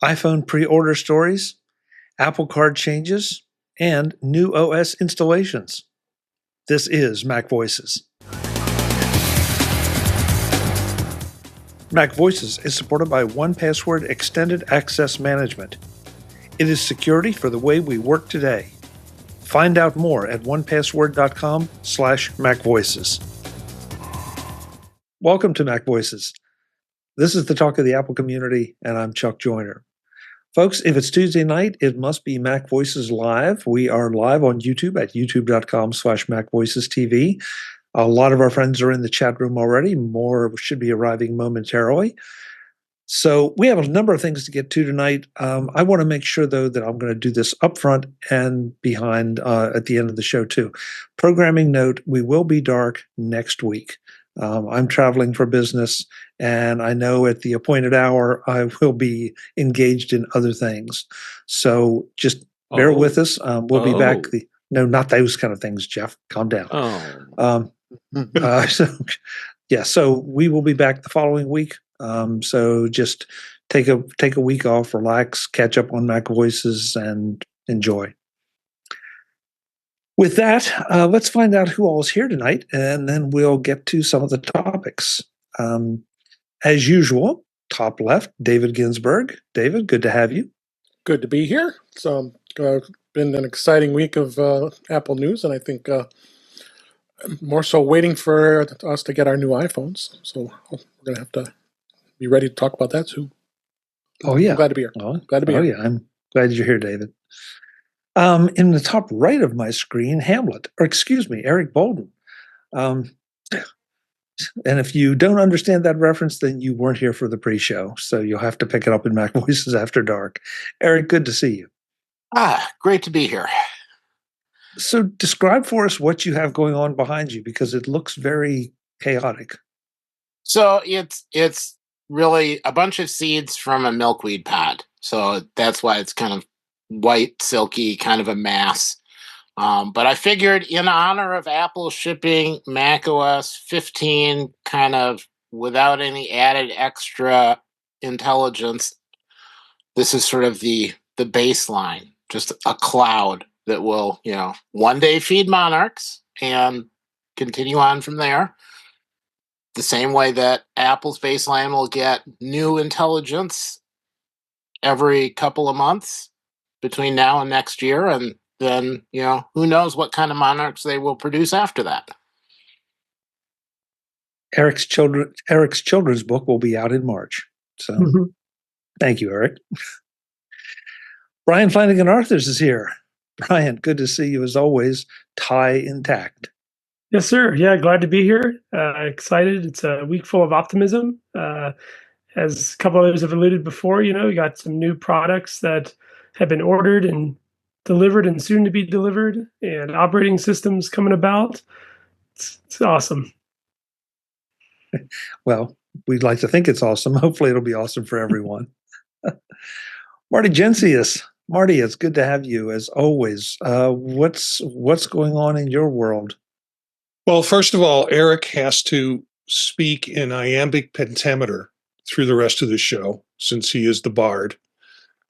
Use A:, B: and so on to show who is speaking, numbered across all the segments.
A: iPhone pre-order stories, Apple Card changes, and new OS installations. This is MacVoices. MacVoices is supported by 1Password Extended Access Management. It is security for the way we work today. Find out more at onepassword.com/MacVoices. Welcome to MacVoices. This is the talk of the Apple community, and I'm Chuck Joyner. Folks, if it's Tuesday night, it must be MacVoices Live. We are live on YouTube at youtube.com/MacVoicesTV. A lot of our friends are in the chat room already. More should be arriving momentarily. So we have a number of things to get to tonight. I want to make sure, though, that I'm going to do this up front and behind at the end of the show, too. Programming note, we will be dark next week. I'm traveling for business, and I know at the appointed hour I will be engaged in other things. So just bear with us. We'll be back. No, not those kind of things, Jeff. Calm down. So we will be back the following week. So just take a week off, relax, catch up on MacVoices, and enjoy. With that, let's find out who all is here tonight, and then we'll get to some of the topics. As usual, top left, David Ginsburg. David, good to have you.
B: Good to be here. So been an exciting week of Apple news, and I think more so waiting for us to get our new iPhones. So we're going to have to be ready to talk about that soon.
A: Oh, yeah.
B: I'm glad to be here. Glad to be here.
A: Oh, yeah. I'm glad you're here, David. In the top right of my screen, Eric Bolden. And if you don't understand that reference, then you weren't here for the pre-show. So you'll have to pick it up in MacVoices After Dark. Eric, good to see you.
C: Great to be here.
A: So describe for us what you have going on behind you, because it looks very chaotic.
C: So it's really a bunch of seeds from a milkweed pod. So that's why it's kind of white, silky, kind of a mass. But I figured in honor of Apple shipping macOS 15 kind of without any added extra intelligence, this is sort of the baseline, just a cloud that will, one day feed monarchs and continue on from there. The same way that Apple's baseline will get new intelligence every couple of months between now and next year. And then, who knows what kind of monarchs they will produce after that.
A: Eric's children's book will be out in March. So Thank you, Eric. Brian Flanigan-Arthurs is here. Brian, good to see you as always, tie intact.
D: Yes, sir. Yeah, glad to be here. Excited. It's a week full of optimism. As a couple others have alluded before, we got some new products that have been ordered and delivered and soon to be delivered, and operating systems coming about. It's awesome.
A: Well, we'd like to think it's awesome. Hopefully it'll be awesome for everyone. Marty Jencius. Marty, it's good to have you as always. What's going on in your world?
E: Well, first of all, Eric has to speak in iambic pentameter through the rest of the show since he is the bard.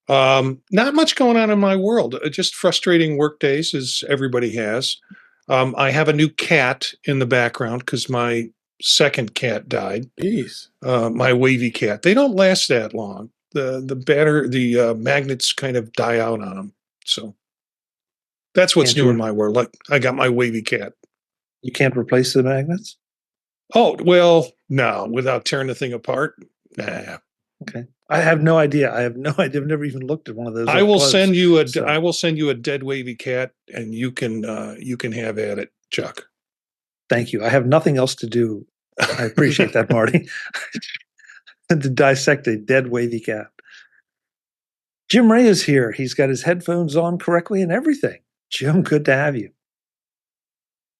E: Not much going on in my world. Just frustrating work days, as everybody has. I have a new cat in the background because my second cat died.
B: Jeez.
E: My wavy cat. They don't last that long. The magnets kind of die out on them. So that's what's new in my world. Like, I got my wavy cat.
A: You can't replace the magnets?
E: Oh, well, no, without tearing the thing apart. Nah.
A: Okay. I have no idea. I've never even looked at one of those.
E: I will send you a dead wavy cat, and you can have at it, Chuck.
A: Thank you. I have nothing else to do. I appreciate that, Marty. To dissect a dead wavy cat. Jim Ray is here. He's got his headphones on correctly and everything. Jim, good to have you.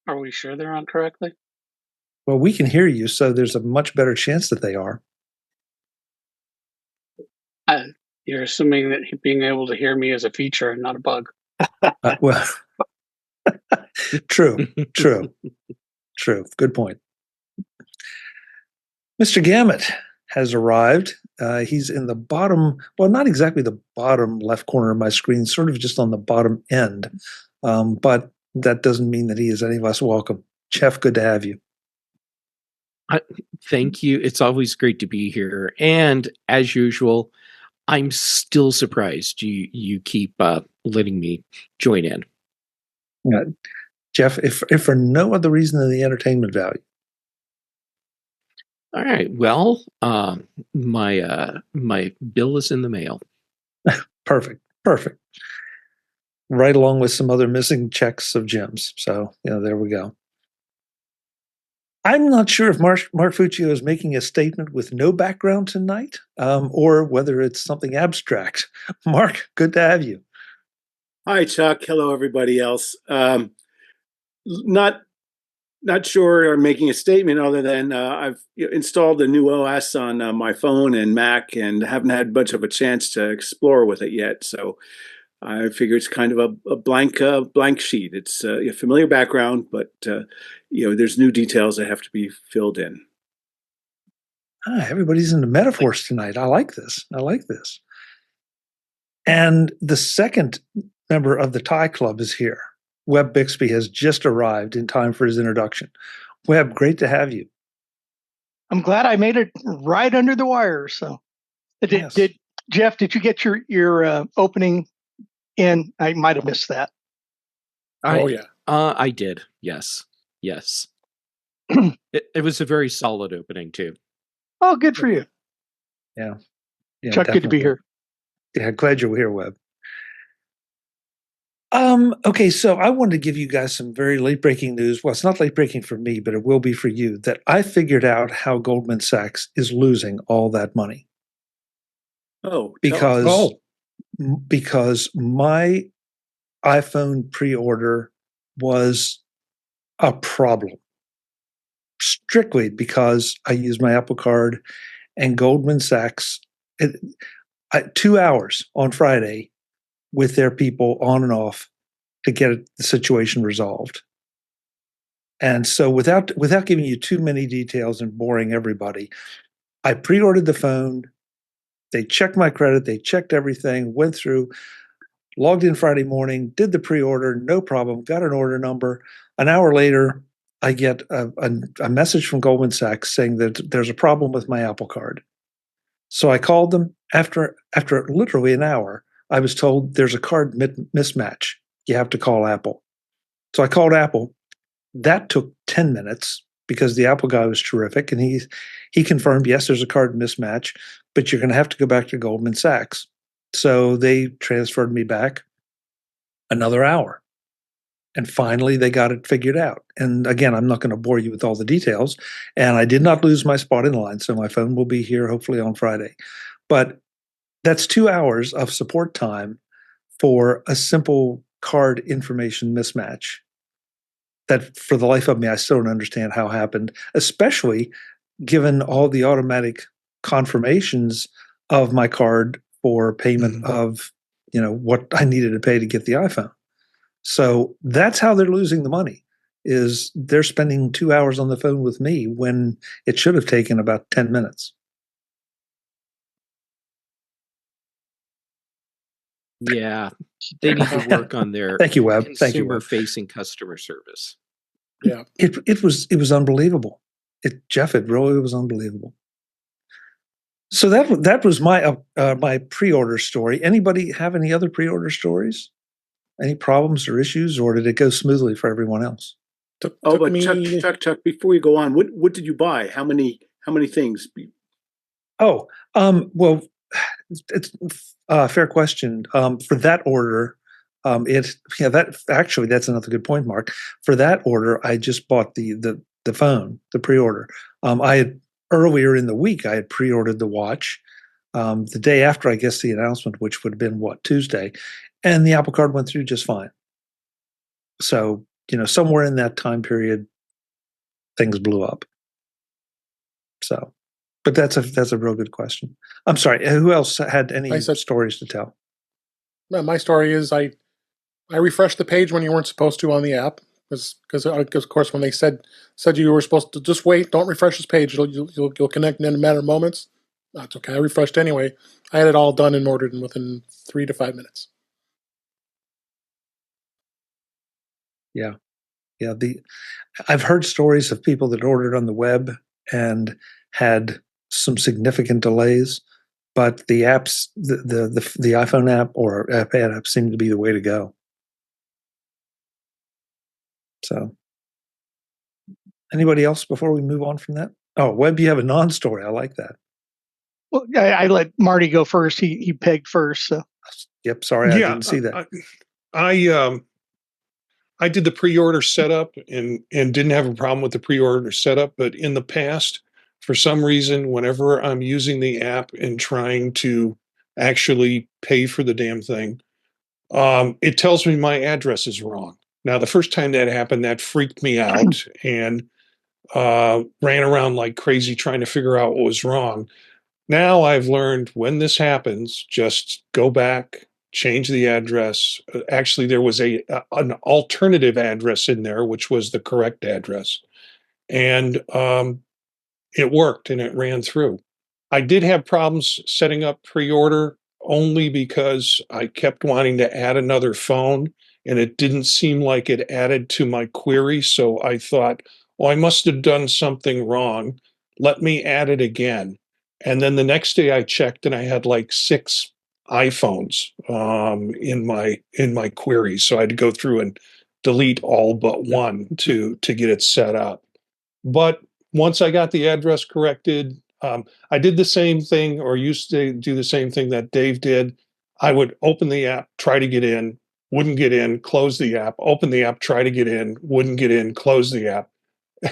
F: Are we sure they're on correctly?
A: Well, we can hear you, so there's a much better chance that they are.
F: You're assuming that being able to hear me is a feature and not a bug.
A: Well, true. Good point. Mr. Gamet has arrived. He's in the bottom, well, not exactly the bottom left corner of my screen, sort of just on the bottom end. But that doesn't mean that he is any less welcome. Jeff, good to have you.
G: Thank you. It's always great to be here. And as usual, I'm still surprised you keep letting me join in.
A: Jeff, if for no other reason than the entertainment value.
G: All right. Well, my bill is in the mail.
A: Perfect. Right along with some other missing checks of Jim's. So, there we go. I'm not sure if Mark Fuccio is making a statement with no background tonight, or whether it's something abstract. Mark, good to have you.
H: Hi, Chuck. Hello, everybody else. Not sure I'm making a statement other than I've installed the new OS on my phone and Mac and haven't had much of a chance to explore with it yet. So I figure it's kind of a blank sheet. It's a familiar background, but there's new details that have to be filled in.
A: Everybody's into metaphors tonight. I like this. And the second member of the Tie Club is here. Web Bixby has just arrived in time for his introduction. Web, great to have you.
I: I'm glad I made it right under the wire. So,
A: Yes.
I: did Jeff? Did you get your opening in? I might have missed that.
B: Yeah.
G: I did. Yes. It was a very solid opening too.
I: Oh, good for you.
A: Yeah,
I: Chuck, good to be here.
A: Yeah, glad you're here, Web. Okay, so I wanted to give you guys some very late-breaking news. Well, it's not late-breaking for me, but it will be for you, that I figured out how Goldman Sachs is losing all that money.
H: Oh,
A: because my iPhone pre-order was a problem, strictly because I used my Apple Card, and Goldman Sachs, 2 hours on Friday with their people on and off to get the situation resolved. And so without giving you too many details and boring everybody, I pre-ordered the phone. They checked my credit. They checked everything, went through, logged in Friday morning, did the pre-order, no problem, got an order number. An hour later, I get a message from Goldman Sachs saying that there's a problem with my Apple Card. So I called them. After literally an hour, I was told there's a card mismatch. You have to call Apple. So I called Apple. That took 10 minutes because the Apple guy was terrific. And he confirmed, yes, there's a card mismatch, but you're going to have to go back to Goldman Sachs. So they transferred me back another hour. And finally, they got it figured out. And again, I'm not going to bore you with all the details. And I did not lose my spot in line. So my phone will be here hopefully on Friday. But that's 2 hours of support time for a simple card information mismatch that, for the life of me, I still don't understand how it happened, especially given all the automatic confirmations of my card for payment of what I needed to pay to get the iPhone. So that's how they're losing the money, is they're spending 2 hours on the phone with me when it should have taken about 10 minutes.
G: Yeah, they need to work on their
A: Thank you, Web. Thank you, Web.
G: Consumer-facing customer service.
B: Yeah,
A: it was unbelievable. Jeff, it really was unbelievable. So that was my pre-order story. Anybody have any other pre-order stories? Any problems or issues, or did it go smoothly for everyone else?
H: Chuck, before we go on, what did you buy? How many things?
A: Oh, well, it's a fair question. For that order, that's another good point, Mark. For that order, I just bought the phone, the pre-order. I had earlier in the week, I had pre-ordered the watch. The day after, I guess, the announcement, which would have been Tuesday, and the Apple Card went through just fine. So, somewhere in that time period, things blew up. So, but that's a real good question. I'm sorry. Who else had any stories to tell?
B: No, my story is I refreshed the page when you weren't supposed to on the app because of course when they said you were supposed to just wait, don't refresh this page, you'll connect in a matter of moments. That's okay. I refreshed anyway. I had it all done and ordered within 3 to 5 minutes.
A: Yeah. I've heard stories of people that ordered on the web and had some significant delays, but the apps, the iPhone app or iPad app seemed to be the way to go. So, anybody else before we move on from that? Oh, web, you have a non-story. I like that.
I: Well, I let Marty go first. He pegged first. So.
A: Yep. Sorry, I didn't see that.
E: I did the pre-order setup and didn't have a problem with the pre-order setup, but in the past, for some reason, whenever I'm using the app and trying to actually pay for the damn thing, it tells me my address is wrong. Now, the first time that happened, that freaked me out and ran around like crazy trying to figure out what was wrong. Now I've learned when this happens, just go back, change the address. Actually, there was an alternative address in there, which was the correct address. And it worked and it ran through. I did have problems setting up pre-order only because I kept wanting to add another phone and it didn't seem like it added to my query. So I thought, oh, I must have done something wrong. Let me add it again. And then the next day I checked and I had like 6 iPhones in my query. So I had to go through and delete all but one to get it set up. But once I got the address corrected, I did the same thing, or used to do the same thing that Dave did. I would open the app, try to get in, wouldn't get in, close the app, open the app, try to get in, wouldn't get in, close the app.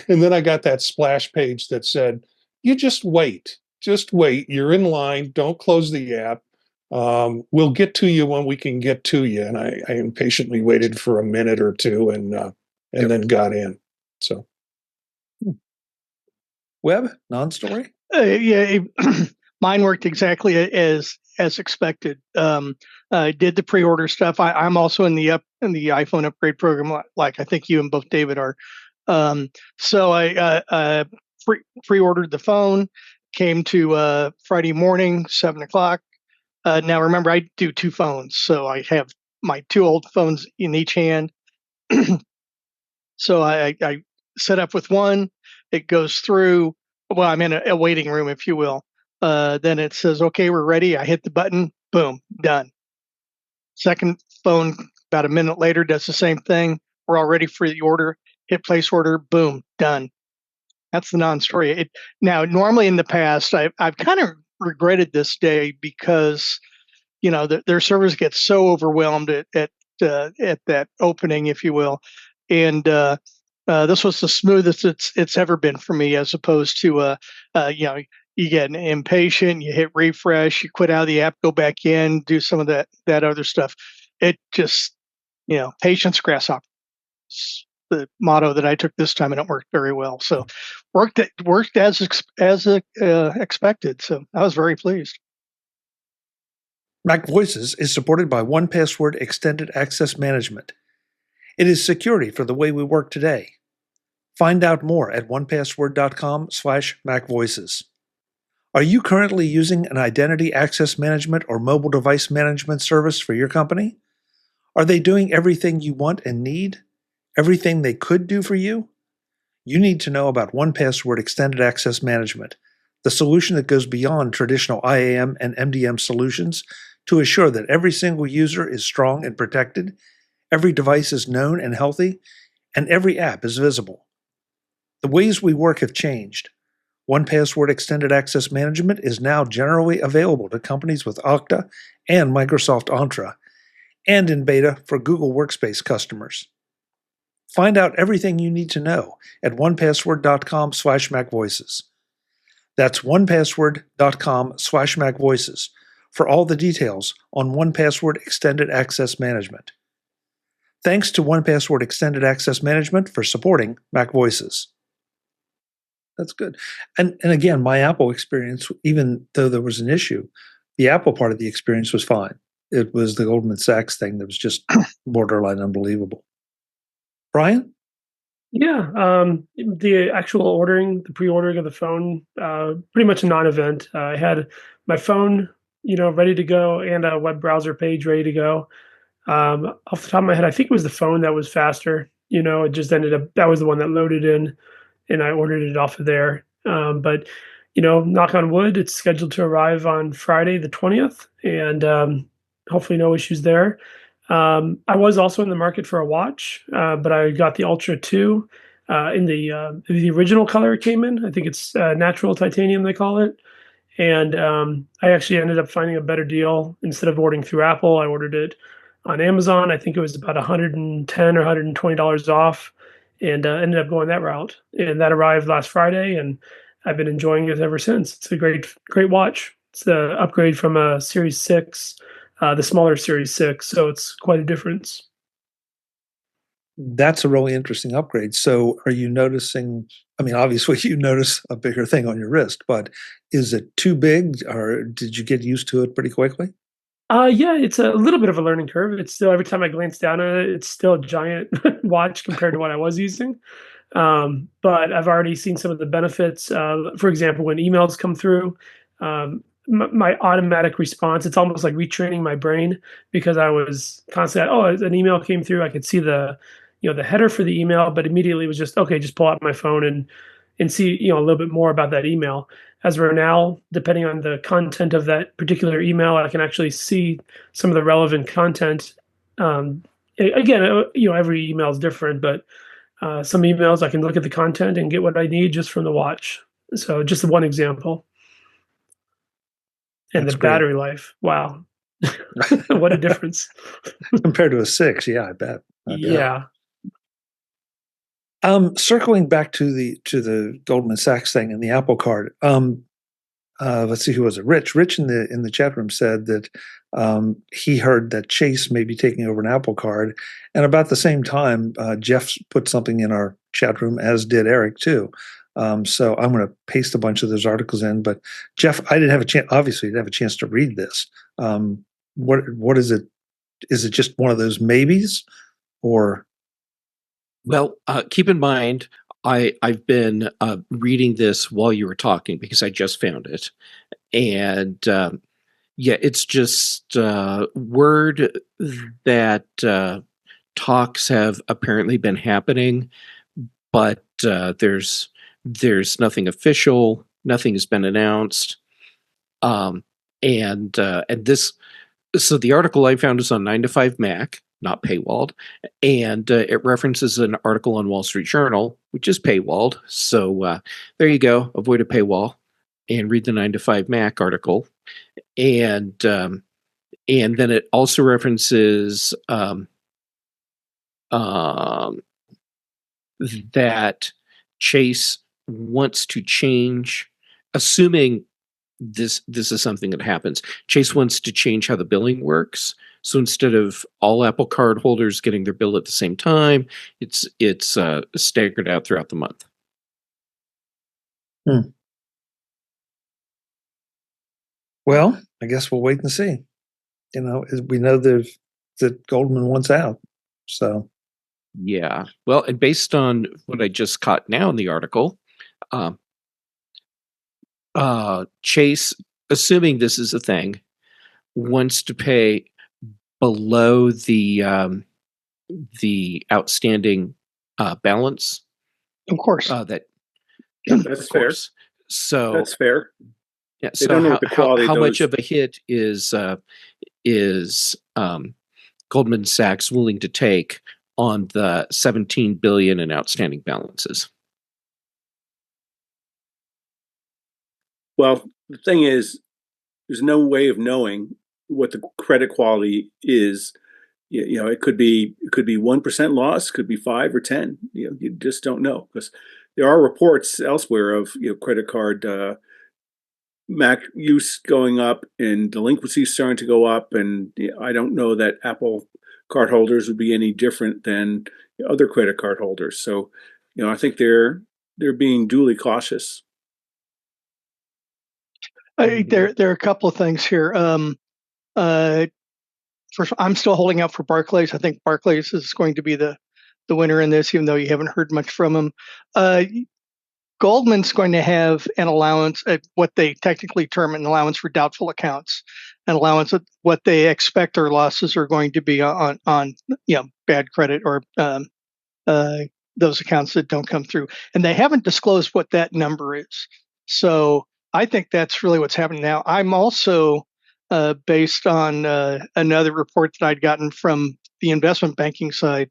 E: And then I got that splash page that said, you just wait. Just wait. You're in line. Don't close the app. We'll get to you when we can get to you. And I impatiently waited for a minute or two and then got in. So,
A: Web non-story.
I: Yeah, mine worked exactly as expected. I did the pre-order stuff. I'm also in the iPhone upgrade program, like I think you and both David are. So I pre-ordered the phone. Came to Friday morning, 7:00. Now remember, I do 2 phones, so I have my 2 old phones in each hand. So I set up with one. It goes through. Well, I'm in a waiting room, if you will. Then it says, "Okay, we're ready." I hit the button. Boom, done. Second phone, about a minute later, does the same thing. We're all ready for the order. Hit place order. Boom, done. That's the non-story. Now, normally in the past, I've kind of regretted this day because, their servers get so overwhelmed at that opening, if you will, and this was the smoothest it's ever been for me, as opposed to you get impatient, you hit refresh, you quit out of the app, go back in, do some of that other stuff. It just, patience, grasshopper. The motto that I took this time, and it worked very well. So worked as expected. So I was very pleased.
A: MacVoices is supported by 1Password Extended Access Management. It is security for the way we work today. Find out more at onepassword.com/MacVoices. Are you currently using an identity access management or mobile device management service for your company? Are they doing everything you want and need? Everything they could do for you? You need to know about 1Password Extended Access Management, the solution that goes beyond traditional IAM and MDM solutions to assure that every single user is strong and protected, every device is known and healthy, and every app is visible. The ways we work have changed. 1Password Extended Access Management is now generally available to companies with Okta and Microsoft Entra, and in beta for Google Workspace customers. Find out everything you need to know at onepassword.com/MacVoices. That's onepassword.com/MacVoices for all the details on 1Password Extended Access Management. Thanks to 1Password Extended Access Management for supporting MacVoices. That's good. And again, my Apple experience, even though there was an issue, the Apple part of the experience was fine. It was the Goldman Sachs thing that was just borderline unbelievable. Brian?
D: Yeah, the actual ordering, the pre-ordering of the phone, pretty much a non-event. I had my phone, ready to go, and a web browser page ready to go. Off the top of my head, I think it was the phone that was faster. It just ended up that was the one that loaded in, and I ordered it off of there. But knock on wood, it's scheduled to arrive on Friday the 20th, and hopefully no issues there. I was also in the market for a watch, but I got the Ultra 2 in the original color it came in. I think it's natural titanium, they call it. And I actually ended up finding a better deal. Instead of ordering through Apple, I ordered it on Amazon. I think it was about $110 or $120 off, and ended up going that route. And that arrived last Friday, and I've been enjoying it ever since. It's a great watch. It's the upgrade from a Series 6, the smaller Series 6, so it's quite a difference.
A: That's a really interesting upgrade. So are you noticing, I mean, obviously you notice a bigger thing on your wrist, but is it too big or did you get used to it pretty quickly?
D: Yeah, it's a little bit of a learning curve. It's still every time I glance down at it, it's still a giant watch compared to what I was using. But I've already seen some of the benefits. For example, when emails come through, my automatic response, it's almost like retraining my brain because I was constantly, oh, an email came through. I could see the header for the email, but immediately it was just, okay, just pull out my phone and see, a little bit more about that email. As we're now, depending on the content of that particular email, I can actually see some of the relevant content. Again, every email is different, but some emails I can look at the content and get what I need just from the watch. So just one example. And
A: That's
D: the
A: great.
D: battery life, wow, what a difference!
A: Compared to a 6, yeah, I bet.
D: Yeah.
A: Circling back to the Goldman Sachs thing and the Apple Card. Let's see, who was it? Rich in the chat room said that he heard that Chase may be taking over an Apple Card, and about the same time, Jeff put something in our chat room, as did Eric too. So I'm going to paste a bunch of those articles in. But Jeff, I didn't have a chance. Obviously, didn't have a chance to read this. What is it? Is it just one of those maybes, or?
G: Well, keep in mind, I've been reading this while you were talking because I just found it, and yeah, it's just word that talks have apparently been happening, but there's nothing official, nothing has been announced, and this. So the article I found is on 9to5Mac, not paywalled, and it references an article on Wall Street Journal, which is paywalled. So there you go. Avoid a paywall and read the 9to5Mac article, and then it also references that Chase wants to change, assuming this is something that happens. Chase wants to change how the billing works. So instead of all Apple Card holders getting their bill at the same time, it's staggered out throughout the month.
A: Well, I guess we'll wait and see. We know that Goldman wants out. So
G: yeah. Well, and based on what I just caught now in the article, Chase, assuming this is a thing, wants to pay below the outstanding balance.
I: Of course,
H: that's fair.
G: So
H: that's fair.
G: Yeah.
H: They don't know what the quality
G: how
H: of
G: much
H: those-
G: of a hit is Goldman Sachs willing to take on the $17 billion in outstanding balances?
H: Well, the thing is, there's no way of knowing what the credit quality is. It could be 1% loss, could be 5 or 10. You just don't know, because there are reports elsewhere of credit card Mac use going up and delinquencies starting to go up, and I don't know that Apple card holders would be any different than other credit card holders. So, I think they're being duly cautious.
I: there are a couple of things here. First, I'm still holding out for Barclays. I think Barclays is going to be the the winner in this, even though you haven't heard much from him. Goldman's going to have an allowance, what they technically term an allowance for doubtful accounts, an allowance of what they expect their losses are going to be on bad credit or those accounts that don't come through. And they haven't disclosed what that number is. So I think that's really what's happening now. I'm also, based on another report that I'd gotten from the investment banking side,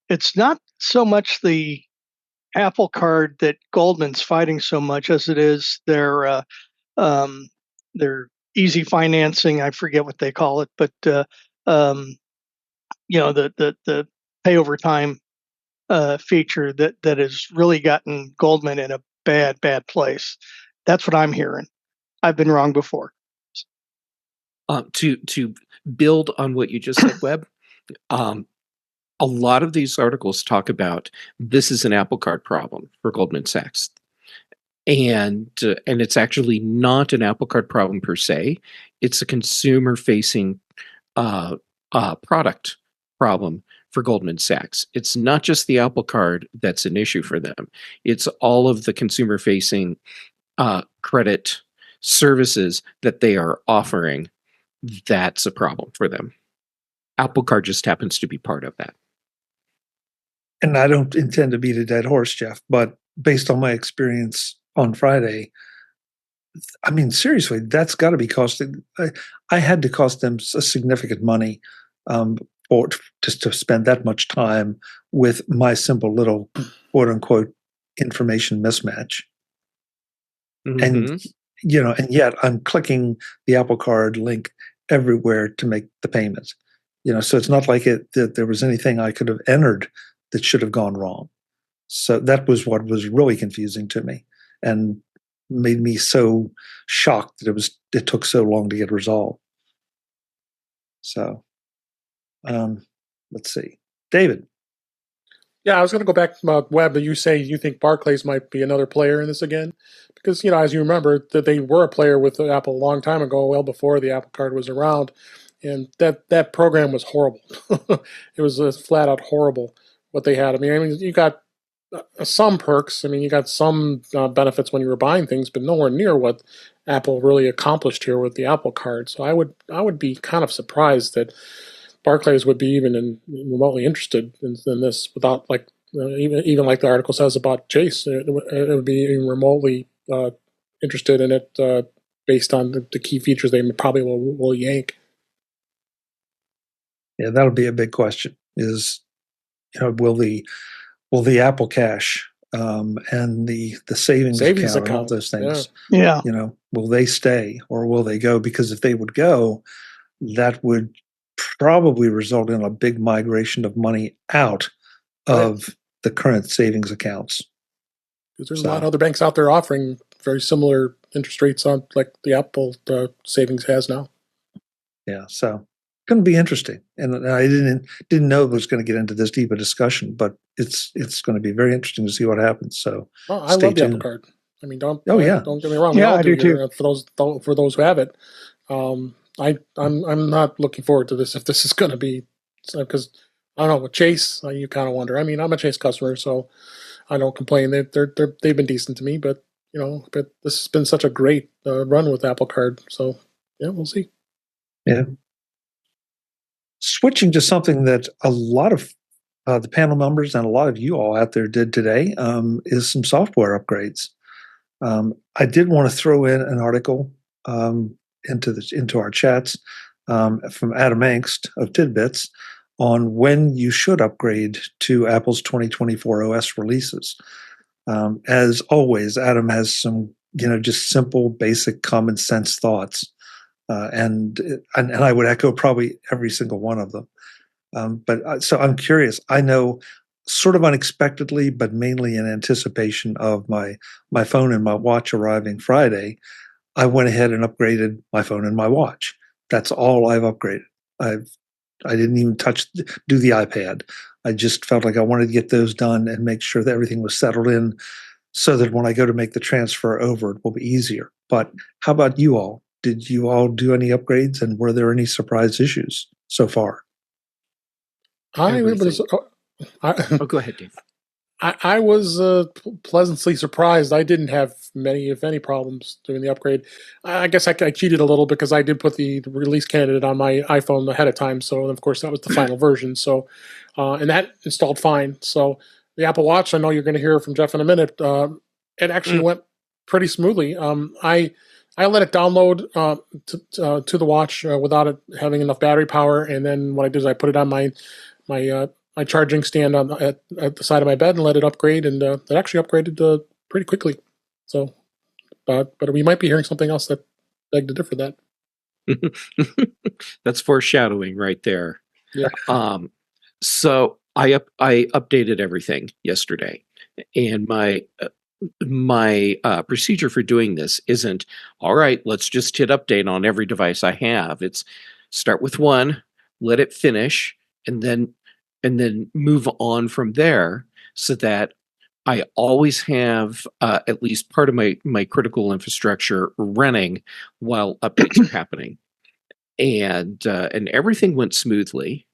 I: it's not so much the Apple Card that Goldman's fighting so much as it is their easy financing. I forget what they call it, but the pay over time feature that has really gotten Goldman in a bad place. That's what I'm hearing. I've been wrong before.
G: To build on what you just said, Webb, a lot of these articles talk about this is an Apple Card problem for Goldman Sachs. And it's actually not an Apple Card problem per se. It's a consumer-facing product problem for Goldman Sachs. It's not just the Apple Card that's an issue for them. It's all of the consumer-facing credit services that they are offering. That's a problem for them. Apple Card just happens to be part of that.
A: And I don't intend to beat a dead horse, Jeff, but based on my experience on Friday, I mean, seriously, that's got to be costing. I had to cost them a significant money or just to spend that much time with my simple little quote unquote information mismatch. And and yet I'm clicking the Apple Card link everywhere to make the payment. So it's not like that there was anything I could have entered that should have gone wrong. So that was what was really confusing to me and made me so shocked that it took so long to get resolved. So let's see. David.
B: Yeah, I was going to go back to Webb, but you say you think Barclays might be another player in this again? Because, as you remember, that they were a player with Apple a long time ago, well before the Apple Card was around. And that program was horrible. It was flat out horrible what they had. I mean, you got some perks. I mean, you got some benefits when you were buying things, but nowhere near what Apple really accomplished here with the Apple Card. So I would be kind of surprised that Barclays would be even remotely interested in this without even like the article says about Chase. It would be even remotely interested in it based on the key features they probably will yank.
A: Yeah, that'll be a big question. Is will the Apple Cash and the savings account and all those things, will they stay or will they go? Because if they would go, that would probably result in a big migration of money out of the current savings accounts.
B: Because there's a lot of other banks out there offering very similar interest rates on like the Apple savings has now.
A: Yeah, so going to be interesting, and I didn't know it was going to get into this deep a discussion, but it's going to be very interesting to see what happens. So,
B: I love the Apple Card. I mean, don't get me wrong.
I: Yeah, I do too.
B: For those who have it, I'm not looking forward to this if this is going to be, because I don't know with Chase, you kind of wonder. I mean, I'm a Chase customer, so I don't complain. They've been decent to me, but but this has been such a great run with Apple Card. So yeah, we'll see.
A: Yeah. Switching to something that a lot of the panel members and a lot of you all out there did today is some software upgrades. I did want to throw in an article into our chats from Adam Angst of Tidbits on when you should upgrade to Apple's 2024 OS releases. As always, Adam has some just simple, basic, common sense thoughts. And I would echo probably every single one of them. But so I'm curious. I know, sort of unexpectedly, but mainly in anticipation of my phone and my watch arriving Friday, I went ahead and upgraded my phone and my watch. That's all I've upgraded. I didn't even do the iPad. I just felt like I wanted to get those done and make sure that everything was settled in, so that when I go to make the transfer over, it will be easier. But how about you all? Did you all do any upgrades, and were there any surprise issues so far?
B: I
G: Oh, go ahead, Dave.
B: I was pleasantly surprised. I didn't have many, if any, problems doing the upgrade. I guess I cheated a little because I did put the release candidate on my iPhone ahead of time. So, of course, that was the final version. So, and that installed fine. So, the Apple Watch, I know you're going to hear from Jeff in a minute. It actually went pretty smoothly. I let it download to the watch without it having enough battery power, and then what I did is I put it on my charging stand at the side of my bed and let it upgrade, and it actually upgraded pretty quickly. So, but we might be hearing something else that begged to differ. That
G: That's foreshadowing right there.
B: Yeah.
G: So I updated everything yesterday, and my procedure for doing this isn't, all right, let's just hit update on every device I have. It's start with one, let it finish, and then move on from there, so that I always have at least part of my critical infrastructure running while updates are happening. And everything went smoothly,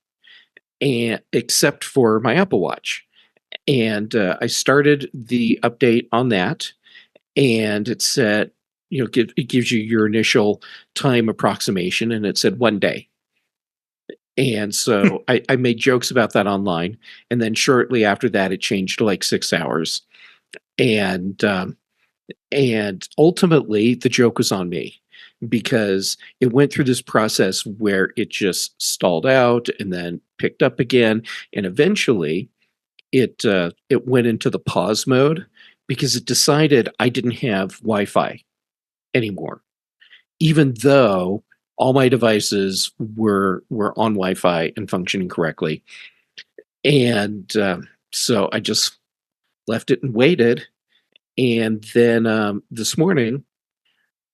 G: and except for my Apple Watch. And I started the update on that, and it said, it gives you your initial time approximation, and it said 1 day. And so I made jokes about that online, and then shortly after that, it changed to like 6 hours, and ultimately the joke was on me, because it went through this process where it just stalled out and then picked up again, and eventually it went into the pause mode because it decided I didn't have Wi-Fi anymore, even though all my devices were on Wi-Fi and functioning correctly. And so I just left it and waited. And then this morning,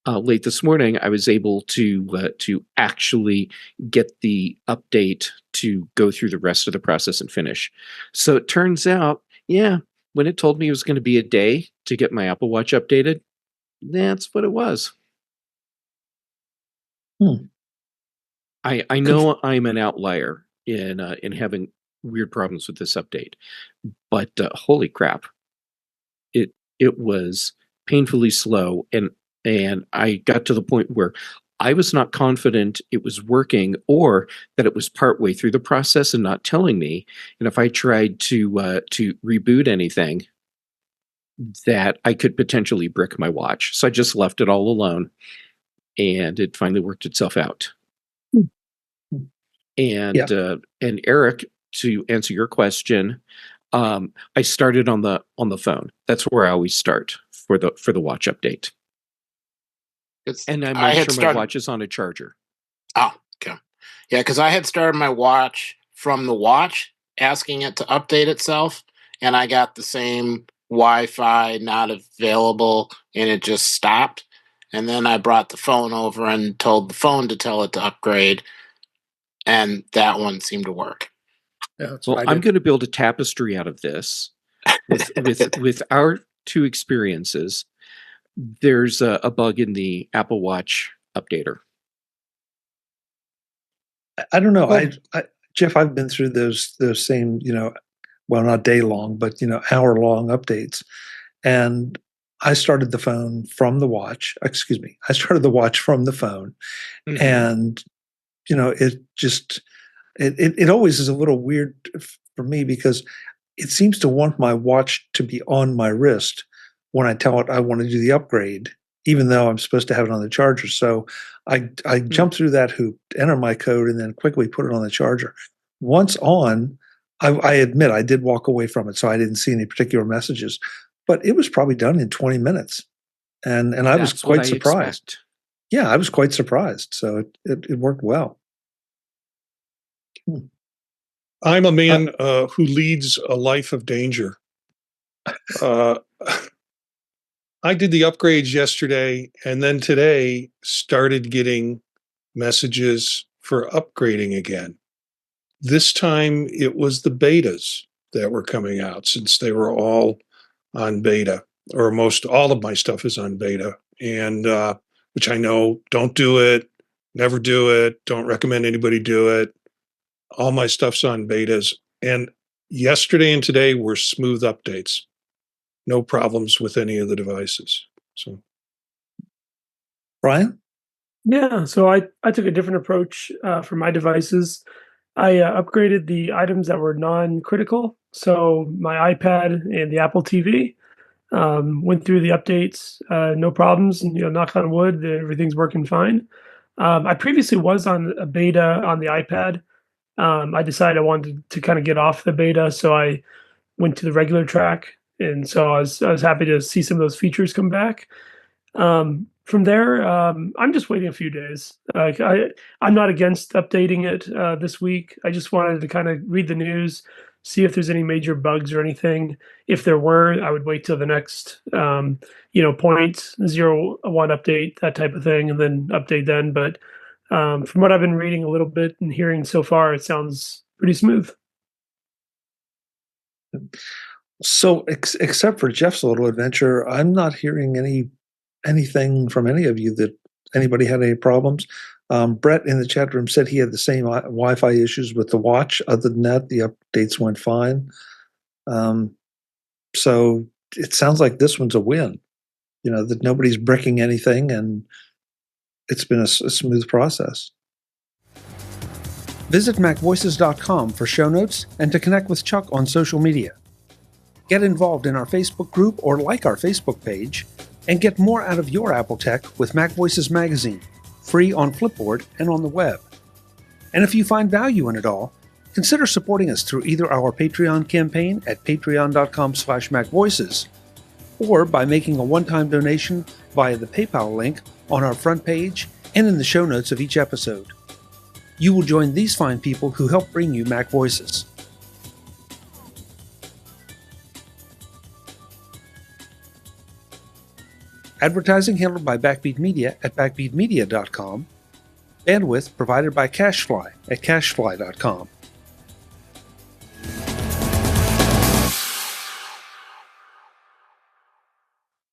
G: late this morning, I was able to actually get the update to go through the rest of the process and finish. So it turns out, yeah, when it told me it was going to be a day to get my Apple Watch updated, that's what it was. I know I'm an outlier in having weird problems with this update, but holy crap, it was painfully slow, and I got to the point where I was not confident it was working, or that it was partway through the process and not telling me. And if I tried to reboot anything, that I could potentially brick my watch. So I just left it all alone, and it finally worked itself out. And and Eric, to answer your question, I started on the phone. That's where I always start for the watch update. And I make sure my watch is on a charger.
C: Oh, okay. Yeah, because I had started my watch from the watch, asking it to update itself, and I got the same Wi-Fi not available, and it just stopped. And then I brought the phone over and told the phone to tell it to upgrade, and that one seemed to work.
B: Yeah, that's
G: well, I'm going to build a tapestry out of this with our two experiences. There's a bug in the Apple Watch updater.
A: I don't know. Jeff, I've been through those same, well, not day long, but hour long updates. And I started the phone from the watch. Excuse me. I started the watch from the phone. Mm-hmm. And, it just, it always is a little weird for me, because it seems to want my watch to be on my wrist when I tell it I want to do the upgrade, even though I'm supposed to have it on the charger. So I jump through that hoop, enter my code, and then quickly put it on the charger. Once on, I admit I did walk away from it, so I didn't see any particular messages. But it was probably done in 20 minutes. And I was quite surprised. Yeah, I was quite surprised. So it worked well.
E: I'm a man who leads a life of danger. I did the upgrades yesterday, and then today started getting messages for upgrading again. This time it was the betas that were coming out, since they were all on beta, or most all of my stuff is on beta, and which I know, don't do it, never do it, don't recommend anybody do it. All my stuff's on betas, and yesterday and today were smooth updates. No problems with any of the devices. So,
A: Brian?
D: Yeah, so I took a different approach for my devices. I upgraded the items that were non-critical. So my iPad and the Apple TV went through the updates, no problems. And, knock on wood, everything's working fine. I previously was on a beta on the iPad. I decided I wanted to kind of get off the beta, so I went to the regular track, and so I was happy to see some of those features come back. From there, I'm just waiting a few days. I'm not against updating it this week. I just wanted to kind of read the news, see if there's any major bugs or anything. If there were, I would wait till the next, 0.01 update, that type of thing, and then update then. But from what I've been reading a little bit and hearing so far, it sounds pretty smooth.
A: So, except for Jeff's little adventure, I'm not hearing anything from any of you that anybody had any problems. Brett in the chat room said he had the same Wi-Fi issues with the watch. Other than that, the updates went fine. So it sounds like this one's a win. That nobody's bricking anything, and it's been a smooth process. Visit MacVoices.com for show notes and to connect with Chuck on social media. Get involved in our Facebook group or like our Facebook page, and get more out of your Apple tech with MacVoices Magazine, free on Flipboard and on the web. And if you find value in it all, consider supporting us through either our Patreon campaign at patreon.com/MacVoices, or by making a one-time donation via the PayPal link on our front page and in the show notes of each episode. You will join these fine people who help bring you Mac Voices. Advertising handled by Backbeat Media at backbeatmedia.com. Bandwidth provided by CacheFly at cachefly.com.